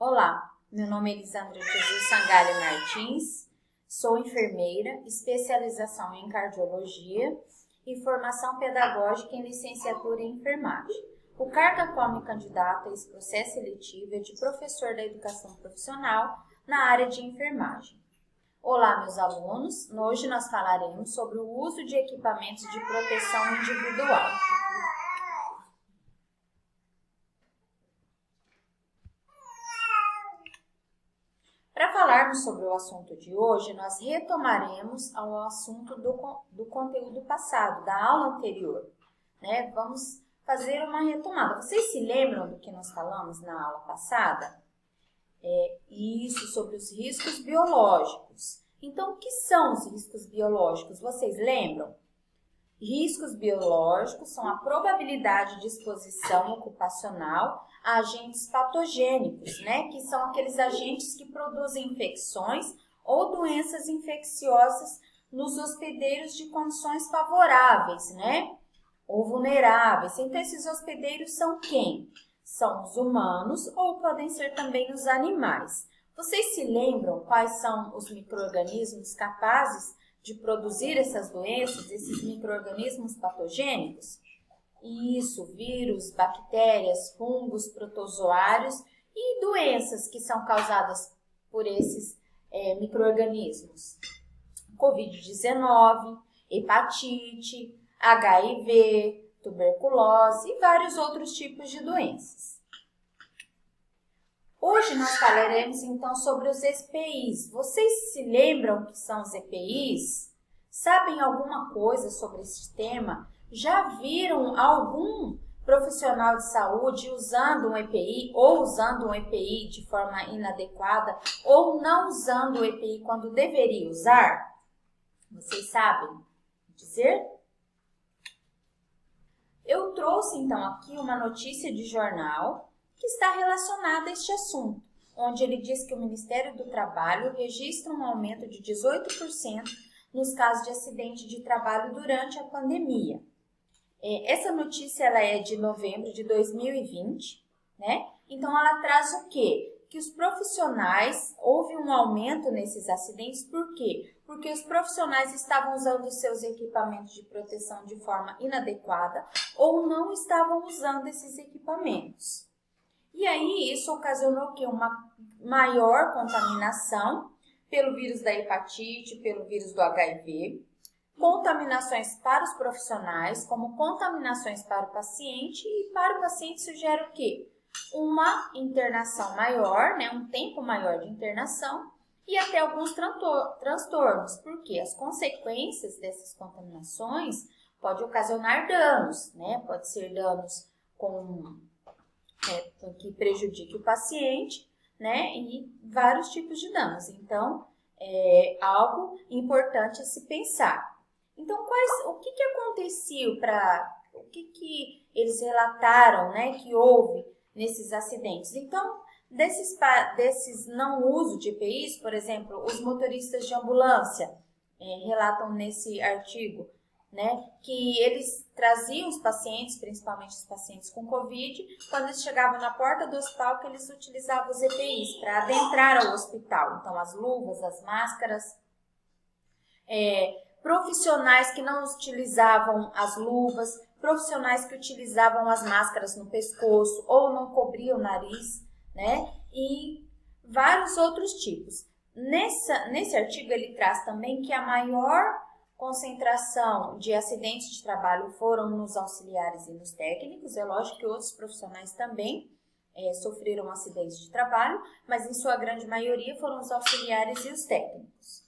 Olá, meu nome é Elisandra Jesus Sangalha Martins, sou enfermeira, especialização em cardiologia e formação pedagógica em licenciatura em enfermagem. O cargo a qual me candidato a esse processo seletivo é de professor da educação profissional na área de enfermagem. Olá, meus alunos, hoje nós falaremos sobre o uso de equipamentos de proteção individual. Para falarmos sobre o assunto de hoje, nós retomaremos o assunto do conteúdo passado, da aula anterior. Vamos fazer uma retomada. Vocês se lembram do que nós falamos na aula passada? Isso, sobre os riscos biológicos. Então, o que são os riscos biológicos? Vocês lembram? Riscos biológicos são a probabilidade de exposição ocupacional a agentes patogênicos, que são aqueles agentes que produzem infecções ou doenças infecciosas nos hospedeiros de condições favoráveis, ou vulneráveis. Então, esses hospedeiros são quem? São os humanos ou podem ser também os animais. Vocês se lembram quais são os micro-organismos capazes de produzir essas doenças, esses micro-organismos patogênicos? Isso, vírus, bactérias, fungos, protozoários e doenças que são causadas por esses micro-organismos. Covid-19, hepatite, HIV, tuberculose e vários outros tipos de doenças. Hoje nós falaremos então sobre os EPIs. Vocês se lembram que são os EPIs? Sabem alguma coisa sobre esse tema? Já viram algum profissional de saúde usando um EPI ou usando um EPI de forma inadequada ou não usando o EPI quando deveria usar? Vocês sabem dizer? Eu trouxe então aqui uma notícia de jornal que está relacionada a este assunto, onde ele diz que o Ministério do Trabalho registra um aumento de 18% nos casos de acidente de trabalho durante a pandemia. Essa notícia ela é de novembro de 2020, Então ela traz o quê? Que os profissionais, houve um aumento nesses acidentes, por quê? Porque os profissionais estavam usando seus equipamentos de proteção de forma inadequada ou não estavam usando esses equipamentos. E aí isso ocasionou o quê? Uma maior contaminação pelo vírus da hepatite, pelo vírus do HIV, contaminações para os profissionais, como contaminações para o paciente, e para o paciente isso gera o quê? Uma internação maior, um tempo maior de internação e até alguns transtornos, porque as consequências dessas contaminações podem ocasionar danos, Pode ser danos que prejudique o paciente, e vários tipos de danos. Então, é algo importante a se pensar. Então, o que aconteceu o que eles relataram, que houve nesses acidentes? Então, desses não uso de EPIs, por exemplo, os motoristas de ambulância relatam nesse artigo, que eles traziam os pacientes, principalmente os pacientes com Covid, quando eles chegavam na porta do hospital, que eles utilizavam os EPIs para adentrar ao hospital. Então, as luvas, as máscaras, profissionais que não utilizavam as luvas, profissionais que utilizavam as máscaras no pescoço ou não cobriam o nariz, e vários outros tipos. Nesse artigo ele traz também que a maior concentração de acidentes de trabalho foram nos auxiliares e nos técnicos. É lógico que outros profissionais também sofreram acidentes de trabalho, mas em sua grande maioria foram os auxiliares e os técnicos.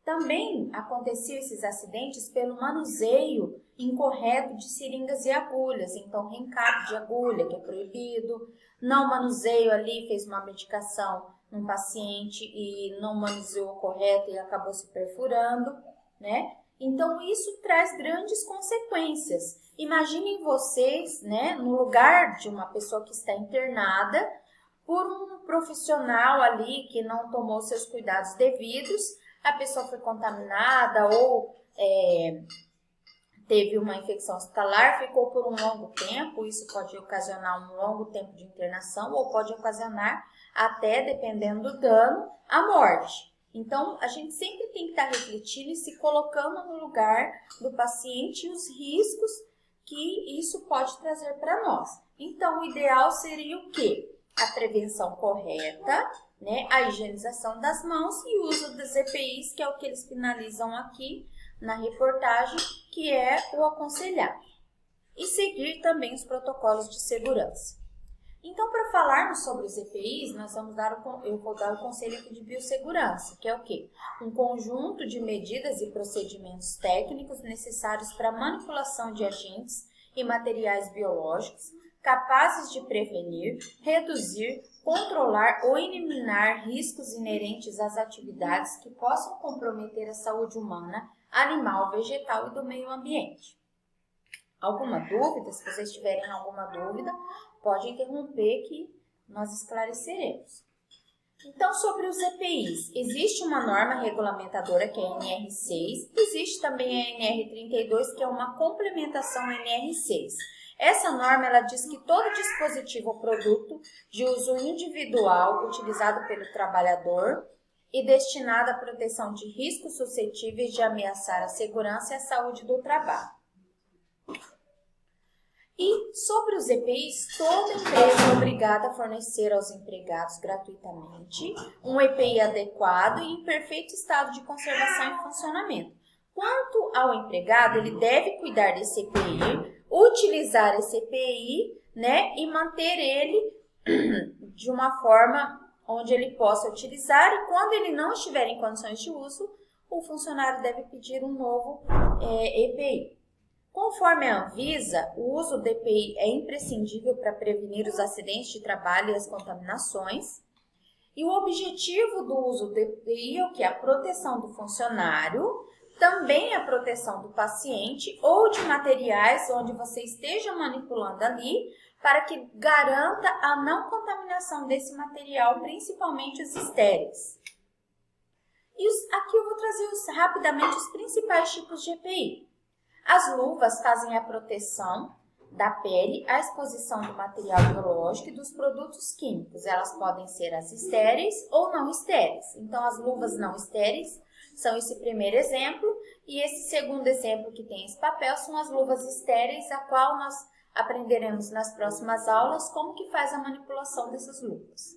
Também aconteciam esses acidentes pelo manuseio incorreto de seringas e agulhas, então rencap de agulha, que é proibido, não manuseio ali, fez uma medicação num paciente e não manuseou correto e acabou se perfurando, Então isso traz grandes consequências. Imaginem vocês, no lugar de uma pessoa que está internada por um profissional ali que não tomou seus cuidados devidos, a pessoa foi contaminada ou teve uma infecção hospitalar, ficou por um longo tempo, isso pode ocasionar um longo tempo de internação ou pode ocasionar até, dependendo do dano, a morte. Então, a gente sempre tem que estar refletindo e se colocando no lugar do paciente e os riscos que isso pode trazer para nós. Então, o ideal seria o quê? A prevenção correta, né? A higienização das mãos e o uso das EPIs, que é o que eles finalizam aqui na reportagem, que é o aconselhado. E seguir também os protocolos de segurança. Então, para falarmos sobre os EPIs, eu vou dar o conselho aqui de biossegurança, que é o quê? Um conjunto de medidas e procedimentos técnicos necessários para a manipulação de agentes e materiais biológicos, capazes de prevenir, reduzir, controlar ou eliminar riscos inerentes às atividades que possam comprometer a saúde humana, animal, vegetal e do meio ambiente. Alguma dúvida? Se vocês tiverem alguma dúvida, pode interromper que nós esclareceremos. Então, sobre os EPIs, existe uma norma regulamentadora que é a NR6, existe também a NR32, que é uma complementação à NR6. Essa norma ela diz que todo dispositivo ou produto de uso individual utilizado pelo trabalhador e destinado à proteção de riscos suscetíveis de ameaçar a segurança e a saúde do trabalho. E sobre os EPIs, toda empresa é obrigada a fornecer aos empregados gratuitamente um EPI adequado e em perfeito estado de conservação e funcionamento. Quanto ao empregado, ele deve cuidar desse EPI, utilizar esse EPI, né, e manter ele de uma forma onde ele possa utilizar, e quando ele não estiver em condições de uso, o funcionário deve pedir um novo EPI. Conforme a Anvisa, o uso do EPI é imprescindível para prevenir os acidentes de trabalho e as contaminações. E o objetivo do uso do EPI é o quê? A proteção do funcionário, também a proteção do paciente ou de materiais onde você esteja manipulando ali, para que garanta a não contaminação desse material, principalmente os estéreis. Aqui eu vou trazer rapidamente os principais tipos de EPI. As luvas fazem a proteção da pele à exposição do material biológico e dos produtos químicos. Elas podem ser as estéreis ou não estéreis. Então, as luvas não estéreis são esse primeiro exemplo. E esse segundo exemplo que tem esse papel são as luvas estéreis, a qual nós aprenderemos nas próximas aulas como que faz a manipulação dessas luvas.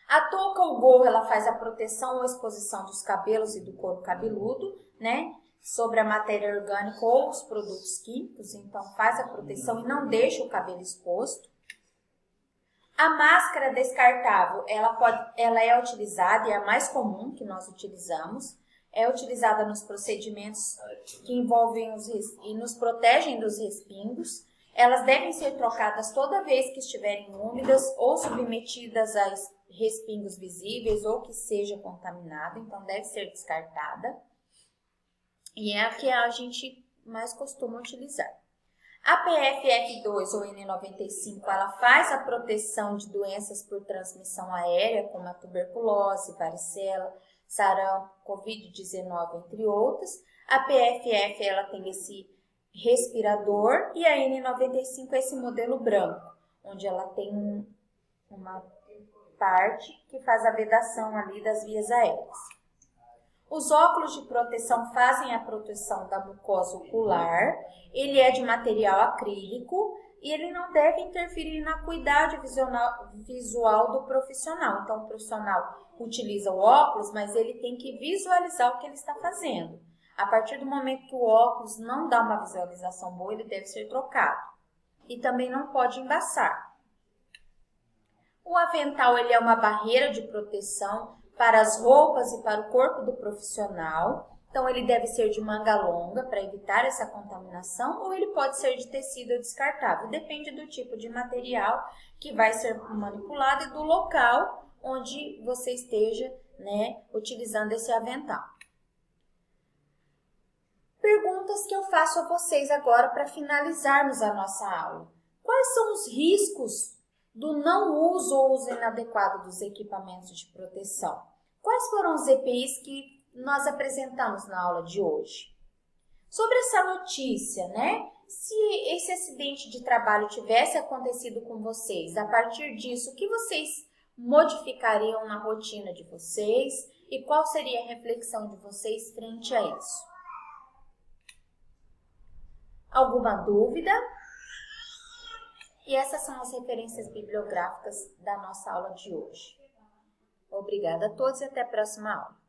A touca ou gorro, ela faz a proteção ou exposição dos cabelos e do couro cabeludo, né? Sobre a matéria orgânica ou os produtos químicos, então faz a proteção e não deixa o cabelo exposto. A máscara descartável, ela é utilizada e é a mais comum que nós utilizamos, é utilizada nos procedimentos que envolvem e nos protegem dos respingos. Elas devem ser trocadas toda vez que estiverem úmidas ou submetidas a respingos visíveis ou que seja contaminada, então deve ser descartada. E é a que a gente mais costuma utilizar. A PFF2 ou N95, ela faz a proteção de doenças por transmissão aérea, como a tuberculose, varicela, sarampo, Covid-19, entre outras. A PFF, ela tem esse respirador e a N95 é esse modelo branco, onde ela tem uma parte que faz a vedação ali das vias aéreas. Os óculos de proteção fazem a proteção da mucosa ocular, ele é de material acrílico e ele não deve interferir na acuidade visual do profissional. Então, o profissional utiliza o óculos, mas ele tem que visualizar o que ele está fazendo. A partir do momento que o óculos não dá uma visualização boa, ele deve ser trocado. E também não pode embaçar. O avental, ele é uma barreira de proteção para as roupas e para o corpo do profissional. Então, ele deve ser de manga longa para evitar essa contaminação ou ele pode ser de tecido descartável. Depende do tipo de material que vai ser manipulado e do local onde você esteja, né, utilizando esse avental. Perguntas que eu faço a vocês agora para finalizarmos a nossa aula. Quais são os riscos do não uso ou uso inadequado dos equipamentos de proteção? Quais foram os EPIs que nós apresentamos na aula de hoje? Sobre essa notícia, né? Se esse acidente de trabalho tivesse acontecido com vocês, a partir disso, o que vocês modificariam na rotina de vocês e qual seria a reflexão de vocês frente a isso? Alguma dúvida? E essas são as referências bibliográficas da nossa aula de hoje. Obrigada a todos e até a próxima aula.